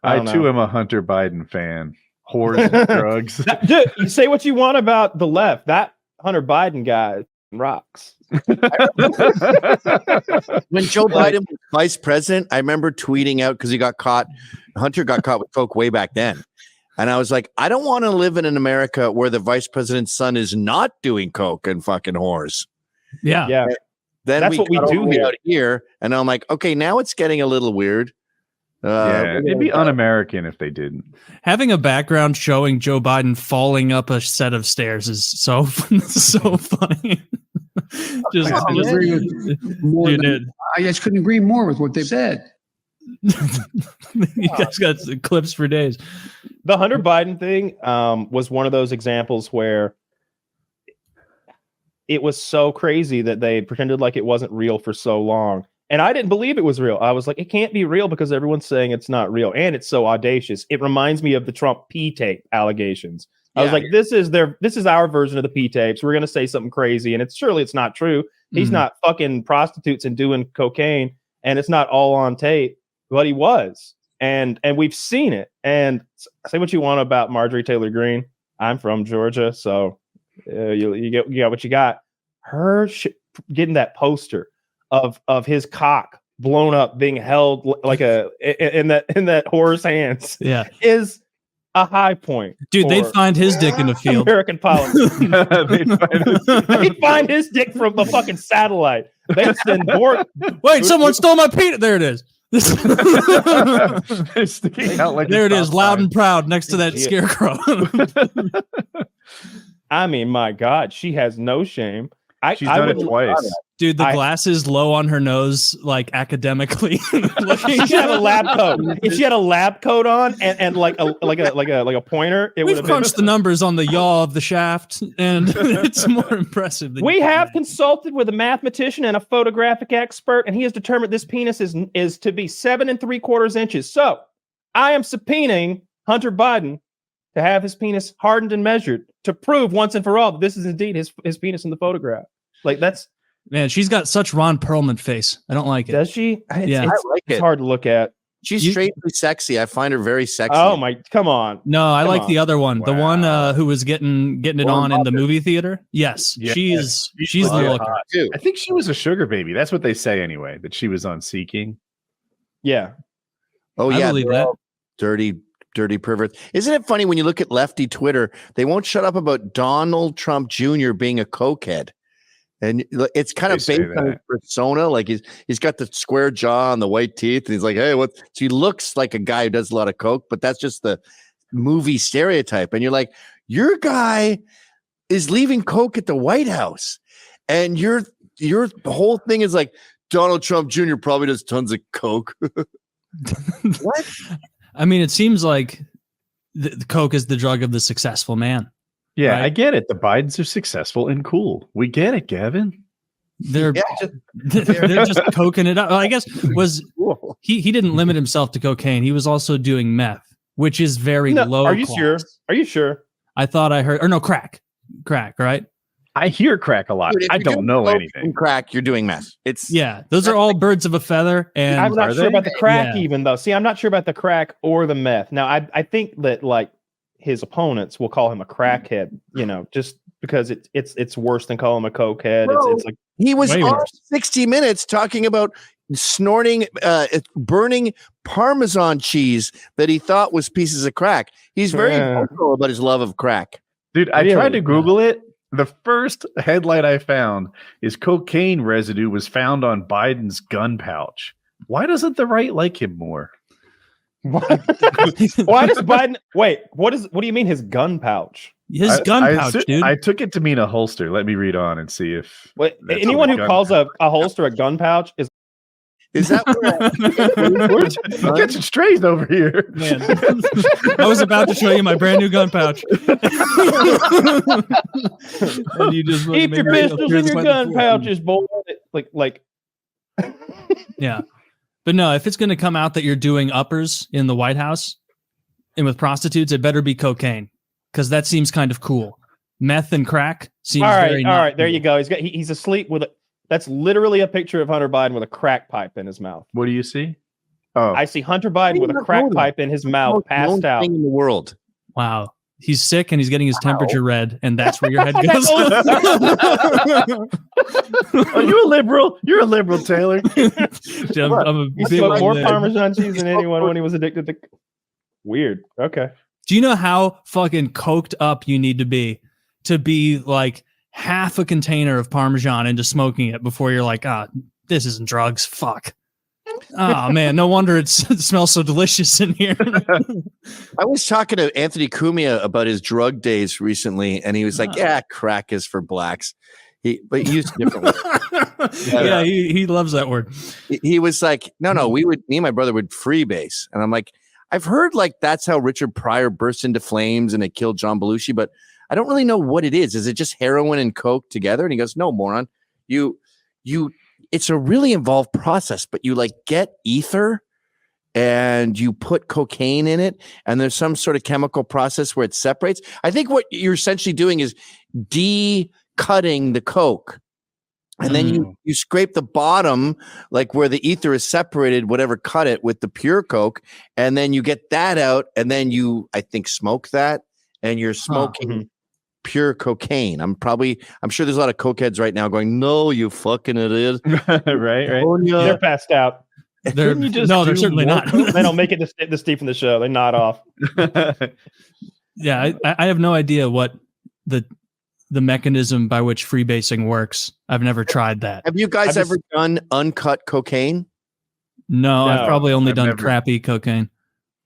I too am a Hunter Biden fan. Whores and drugs. Dude, you say what you want about the left. That Hunter Biden guy rocks. When Joe Biden was vice president, I remember tweeting out because Hunter got caught with coke way back then. And I was like, I don't want to live in an America where the vice president's son is not doing coke and fucking whores. Yeah. Then that's what we do here. And I'm like, okay, now it's getting a little weird. It'd be un-American if they didn't. Having a background showing Joe Biden falling up a set of stairs is so funny. I just couldn't agree more with what they said. You guys got clips for days. The Hunter Biden thing was one of those examples where it was so crazy that they pretended like it wasn't real for so long. And I didn't believe it was real. I was like, it can't be real because everyone's saying it's not real. And it's so audacious. It reminds me of the Trump P-tape allegations. I was like, this is our version of the P-tapes. We're going to say something crazy. And surely it's not true. He's not fucking prostitutes and doing cocaine. And it's not all on tape. But he was. And we've seen it. And say what you want about Marjorie Taylor Greene. I'm from Georgia. So you got what you got. Her getting that poster of his cock blown up, being held like in that whore's hands, is a high point. Dude, they'd find his dick in the field. American politics. They'd find his dick from the fucking satellite. They'd send Wait, someone stole my peanut. There it is. Sticking out like there it is, loud and proud next to that scarecrow. I mean, my God, she has no shame. She's done it twice. Dude, the glasses low on her nose, like academically. If she had a lab coat, on and like a pointer, it would have crunched the numbers on the yaw of the shaft, and it's more impressive. We have consulted with a mathematician and a photographic expert, and he has determined this penis is to be 7 3/4 inches. So I am subpoenaing Hunter Biden to have his penis hardened and measured to prove once and for all that this is indeed his penis in the photograph. Like that's. Man, she's got such Ron Perlman face. I don't like it. Does she? I like it. It's hard to look at. She's straightly sexy. I find her very sexy. Oh my! Come on. No, I like the other one. Wow. The one who was getting it on in the movie theater. Yes, she's the looker. Too. I think she was a sugar baby. That's what they say anyway. That she was on Seeking. Yeah. Oh yeah. I believe that. Dirty perverts. Isn't it funny when you look at lefty Twitter? They won't shut up about Donald Trump Jr. being a cokehead. And it's kind of based on his persona. Like he's got the square jaw and the white teeth. And he's like, hey, what? So he looks like a guy who does a lot of coke, but that's just the movie stereotype. And you're like, your guy is leaving coke at the White House. And your whole thing is like, Donald Trump Jr. probably does tons of coke. What? I mean, it seems like the coke is the drug of the successful man. Yeah, right? I get it. The Bidens are successful and cool. We get it, Gavin. They're just coking it up. Well, I guess he didn't limit himself to cocaine. He was also doing meth, which is very low. Are you sure? Are you sure? I thought I heard, or no, crack, right? I hear crack a lot. Dude, I don't know anything. Crack, you're doing meth. Those are all birds of a feather. And I'm not sure about the crack even though. See, I'm not sure about the crack or the meth. Now, I think that like his opponents will call him a crackhead, just because it's worse than calling him a cokehead. It's like he was on 60 Minutes talking about snorting, burning Parmesan cheese that he thought was pieces of crack. He's very vocal about his love of crack. Dude, I tried to Google it. The first headline I found is cocaine residue was found on Biden's gun pouch. Why doesn't the right like him more? What? Why does Biden wait? What do you mean his gun pouch? His gun pouch, dude. I took it to mean a holster. Let me read on and see if anyone who calls a holster a gun pouch is that we're catching strays over here. Man, I was about to show you my brand new gun pouch. And you just keep your pistols in your gun pouches, boy. Like yeah. But no, if it's going to come out that you're doing uppers in the White House and with prostitutes, it better be cocaine because that seems kind of cool. Meth and crack seems all right. There you go. He's asleep with it. That's literally a picture of Hunter Biden with a crack pipe in his mouth. What do you see? Oh, I see Hunter Biden with a crack pipe in his mouth, passed out. Thing in the world. Wow. He's sick and he's getting his temperature read, and that's where your head goes. are you a liberal? You're a liberal, Taylor. I'm a He big smoked more man. Parmesan cheese than anyone when he was addicted to. Weird. Okay. Do you know how fucking coked up you need to be like half a container of Parmesan into smoking it before you're like, this isn't drugs. Fuck. Oh man, no wonder it smells so delicious in here. I was talking to Anthony Cumia about his drug days recently, and he was like, "Yeah, crack is for blacks." But he used a different word. Yeah, he loves that word. He was like, "No, me and my brother would freebase," and I'm like, "I've heard like that's how Richard Pryor burst into flames and it killed John Belushi, but I don't really know what it is. Is it just heroin and coke together?" And he goes, "No, moron, you." It's a really involved process, but you like get ether and you put cocaine in it, and there's some sort of chemical process where it separates. I think what you're essentially doing is de-cutting the coke, and then you scrape the bottom, like where the ether is separated, whatever cut it, with the pure coke, and then you get that out, and then you, I think, smoke that, and you're smoking pure cocaine. I'm sure there's a lot of cokeheads right now going, "No, you fucking idiot." right. They're passed out. They're certainly not. They don't make it this deep in the show. They nod off. Yeah, I have no idea what the mechanism by which freebasing works. I've never tried that. Have you guys ever done uncut cocaine? No, I've probably only done never. Crappy cocaine.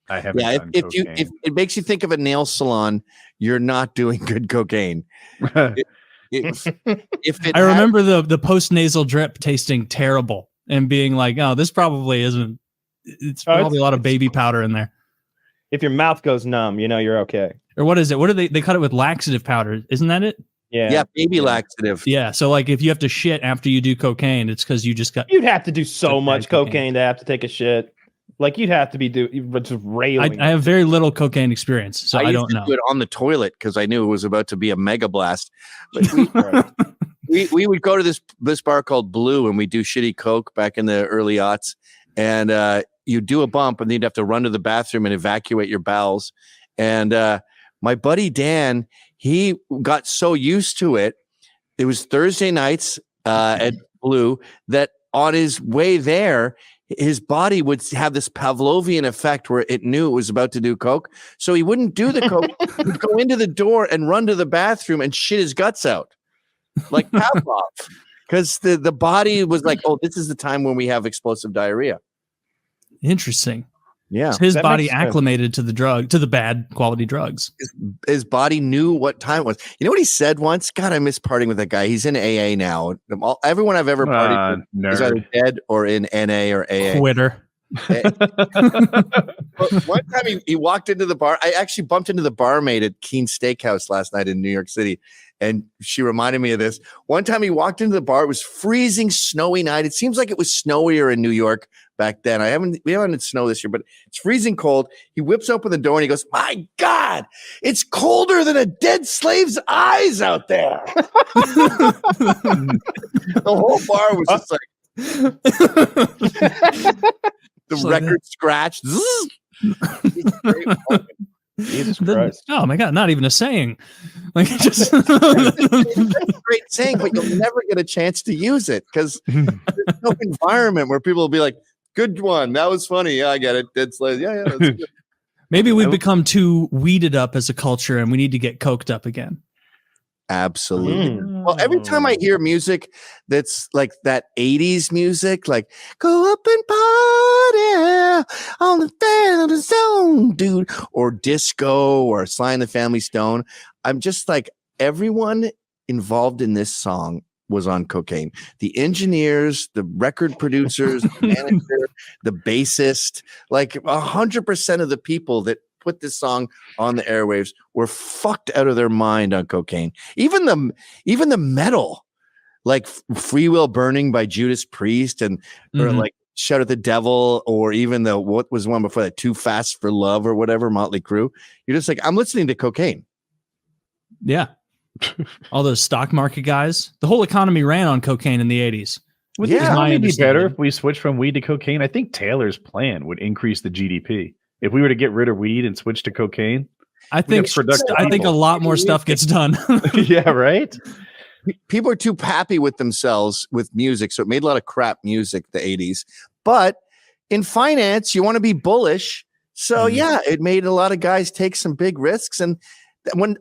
I haven't. Yeah, done if cocaine. it makes you think of a nail salon, you're not doing good cocaine. If it I remember the post nasal drip tasting terrible and being like, "Oh, this probably isn't." It's probably a lot of baby powder in there. If your mouth goes numb, you know you're okay. Or what is it? What do they cut it with laxative powder? Isn't that it? Yeah, baby laxative. Yeah. So like if you have to shit after you do cocaine, it's because you just got. You'd have to do so Just much bad cocaine. cocaine to have to take a shit. Like you'd have to be just railing. I have very little cocaine experience, so I used don't to know. do it on the toilet because I knew it was about to be a mega blast. But we would go to this bar called Blue, and we do shitty coke back in the early aughts, and you do a bump, and then you'd have to run to the bathroom and evacuate your bowels. And my buddy Dan, he got so used to it. It was Thursday nights at Blue that on his way there, his body would have this Pavlovian effect where it knew it was about to do coke. So he wouldn't do the coke. He'd go into the door and run to the bathroom and shit his guts out like Pavlov, because the body was like, "Oh, this is the time when we have explosive diarrhea." Interesting. Yeah. So his That body makes sense. acclimated to the bad quality drugs. His body knew what time it was. You know what he said once? God, I miss partying with that guy. He's in AA now. Everyone I've ever partied with is nerd. either dead or in NA or AA. Quitter. But one time he walked into the bar. I actually bumped into the barmaid at Keen's Steakhouse last night in New York City, and she reminded me of this. One time he walked into the bar. It was freezing, snowy night. It seems like it was snowier in New York back then. We haven't had snow this year, but it's freezing cold. He whips open the door and he goes, "My God, it's colder than a dead slave's eyes out there." The whole bar was just like the record scratch. Jesus Christ. Oh my God, not even a saying. Like just That's a great saying, but you'll never get a chance to use it because there's no environment where people will be like, "Good one, that was funny. Yeah, I get it. Dead slaves. Yeah, that's good." maybe we've become too weeded up as a culture and we need to get coked up again. Absolutely. Well, every time I hear music that's like that 80s music, like "Go up and party on the family zone, dude," or disco or Sly and the Family Stone, I'm just like, everyone involved in this song was on cocaine. The engineers, the record producers, the manager, the bassist, like 100% of the people that put this song on the airwaves were fucked out of their mind on cocaine. Even the metal, like "Free Will Burning" by Judas Priest, and or like "Shout at the Devil," or even what was one before that, "Too Fast for Love" or whatever, Motley Crue. You're just like, I'm listening to cocaine. Yeah. All those stock market guys. The whole economy ran on cocaine in the 80s. Would Yeah. the my economy be better understanding. if we switched from weed to cocaine? I think Taylor's plan would increase the GDP. If we were to get rid of weed and switch to cocaine, I think productive I think a people. lot more stuff gets done. yeah, right? People are too happy with themselves with music, so it made a lot of crap music, the 80s. But in finance, you want to be bullish. So yeah, it made a lot of guys take some big risks. And when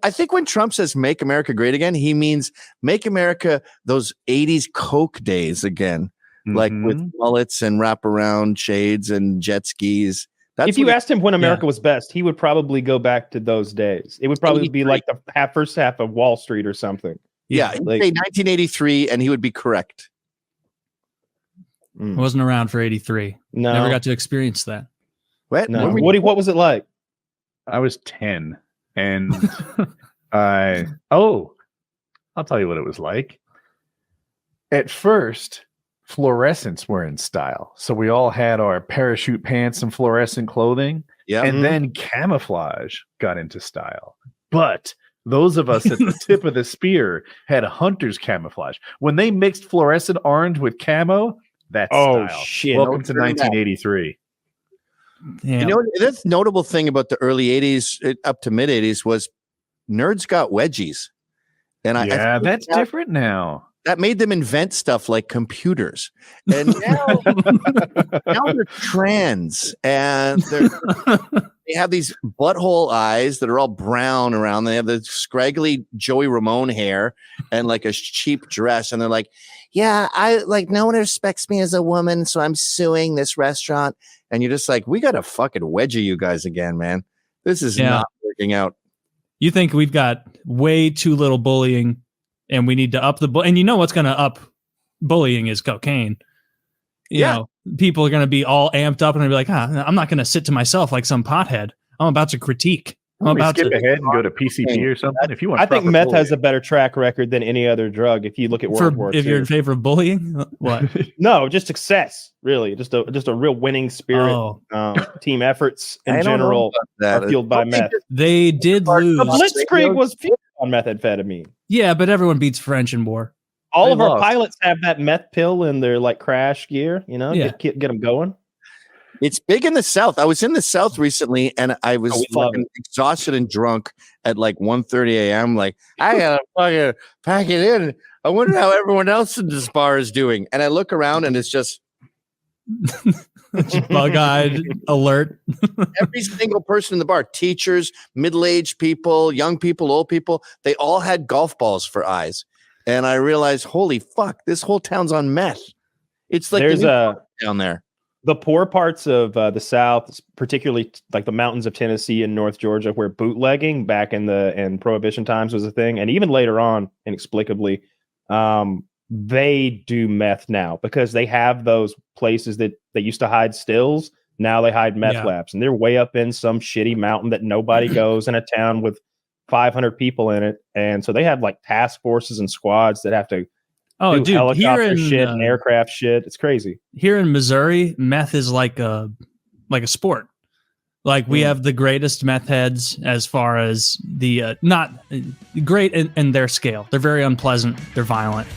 Trump says make America great again, he means make America those 80s Coke days again, like with mullets and wraparound shades and jet skis. If you asked him when America was best, he would probably go back to those days. It would probably be like the first half of Wall Street or something. Yeah, he'd say 1983, and he would be correct. I wasn't around for 83. No. Never got to experience that. What? No. Woody, what was it like? I was 10, and I'll tell you what it was like. At first, fluorescents were in style, so we all had our parachute pants and fluorescent clothing. Yeah, and then camouflage got into style, but those of us at the tip of the spear had hunter's camouflage. When they mixed fluorescent orange with camo, that's style. Shit! Welcome to 1983. Yeah. You know, that's notable thing about the early 80s up to mid 80s was nerds got wedgies. And I that's different now. That made them invent stuff like computers. And now they're trans and they have these butthole eyes that are all brown around. They have the scraggly Joey Ramone hair and like a cheap dress. And they're like, yeah, no one respects me as a woman, so I'm suing this restaurant. And you're just like, we got to fucking wedgie you guys again, man. This is not working out. You think we've got way too little bullying and we need to up the and you know what's going to up bullying is cocaine. You know, people are going to be all amped up and they'll be like, I'm not going to sit to myself like some pothead. I'm about to critique. I'm about skip to ahead and go to PCP or something. If you want, I think meth has a better track record than any other drug. If you look at World War II. If you're in favor of bullying, what? No, just success. Really, just a real winning spirit. Team efforts in general are fueled by meth. They did lose. The Blitzkrieg was fueled on methamphetamine. Yeah, but everyone beats French in war. All of our pilots have that meth pill in their like crash gear. You know, get them going. It's big in the South. I was in the South recently, and I was fucking exhausted and drunk at like 1:30 a.m. Like, I gotta fucking pack it in. I wonder how everyone else in this bar is doing. And I look around, and it's just bug-eyed alert. Every single person in the bar, teachers, middle-aged people, young people, old people, they all had golf balls for eyes. And I realized, holy fuck, this whole town's on meth. It's like there's down there. The poor parts of the South, particularly like the mountains of Tennessee and North Georgia, where bootlegging back in Prohibition times was a thing, and even later on, inexplicably, they do meth now because they have those places that they used to hide stills. Now they hide meth labs, and they're way up in some shitty mountain that nobody goes in a town with 500 people in it, and so they have like task forces and squads that have to. Oh, dude, helicopter shit and aircraft shit. It's crazy. Here in Missouri, meth is like a sport. Like we have the greatest meth heads as far as the not great in their scale. They're very unpleasant. They're violent.